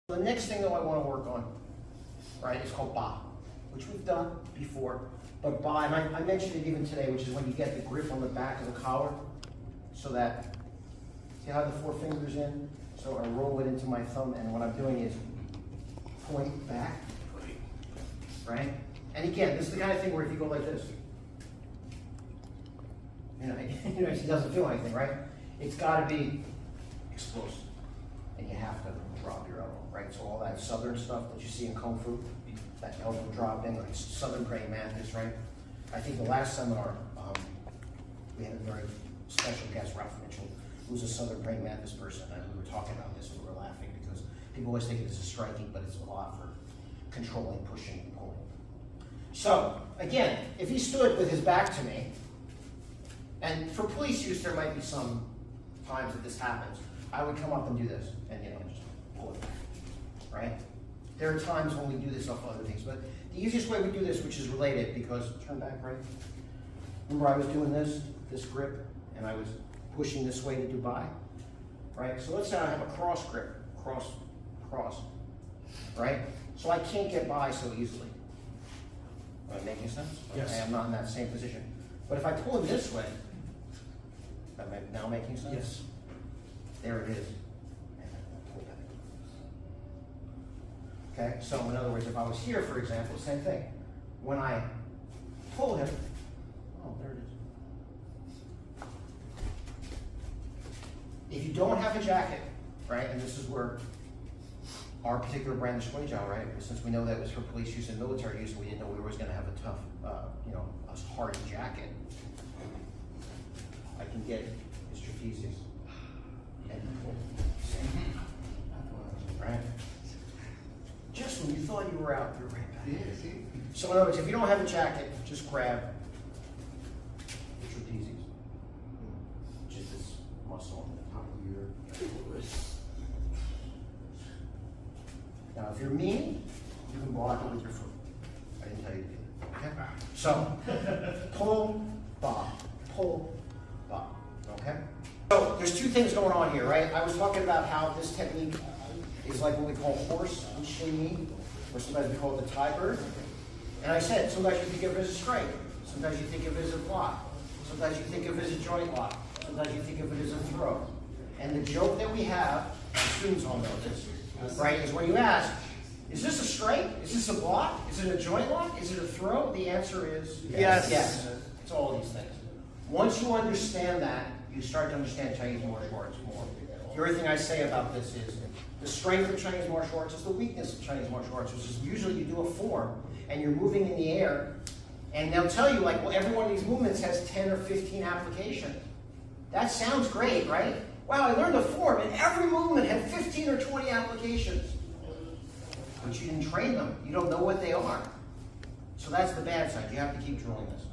The next thing that I want to work on, right, is called Ba, which we've done before. But Ba, and I mentioned it even today, which is when you get the grip on the back of the collar, so that, see how the 4 fingers in? So I roll it into my thumb, and what I'm doing is point back, right? And again, this is the kind of thing where if you go like this, he doesn't feel anything, right? It's got to be explosive, and you have to drop your elbow, right? So all that southern stuff that you see in Kung Fu, that elbow dropping, like southern praying mantis, right? I think the last seminar, we had a very special guest, Ralph Mitchell, who's a southern praying mantis person, and we were talking about this and we were laughing because people always think of this as striking, but it's a lot for controlling, pushing, and pulling. So, again, if he stood with his back to me, and for police use, there might be some times that this happens, I would come up and do this, and just pull it back, right? There are times when we do this off other things, but the easiest way we do this, which is related, because, turn back, right? Remember I was doing this grip, and I was pushing this way to do by, right? So let's say I have a cross grip, cross, right? So I can't get by so easily. Am I making sense? Yes. Okay, I'm not in that same position. But if I pull it this way, am I now making sense? Yes. There it is. And I pull back. Okay, so in other words, if I was here, for example, same thing. When I pull him, oh, there it is. If you don't have a jacket, right, and this is where our particular brand, the Shuai Jiao, right, since we know that it was for police use and military use, and we didn't know we were always going to have a tough, a hard jacket, I can get his trapezius and pull. Right? Just when you thought you were out, you're right back. Yeah, see? So in other words, if you don't have a jacket, just grab the trapezius. Just this muscle on the top of your. Now, if you're mean, you can block it with your foot. I didn't tell you to do that. Okay? So, pull, ba, okay? So, there's 2 things going on here, right? I was talking about how this technique is like what we call horse and shinyi, or sometimes we call it the Thai bird. And I said, sometimes you think of it as a strike, sometimes you think of it as a block, sometimes you think of it as a joint lock, sometimes you think of it as a throw. And the joke that we have, and students all know this, right, is when you ask, is this a strike? Is this a block? Is it a joint lock? Is it a throw? The answer is Yes. Yes. It's all these things. Once you understand that, you start to understand Chinese martial arts more. The other thing I say about this is the strength of Chinese martial arts is the weakness of Chinese martial arts, which is usually you do a form and you're moving in the air, and they'll tell you, like, well, every one of these movements has 10 or 15 applications. That sounds great, right? Wow, I learned a form, and every movement had 15 or 20 applications. But you didn't train them. You don't know what they are. So that's the bad side. You have to keep drilling this.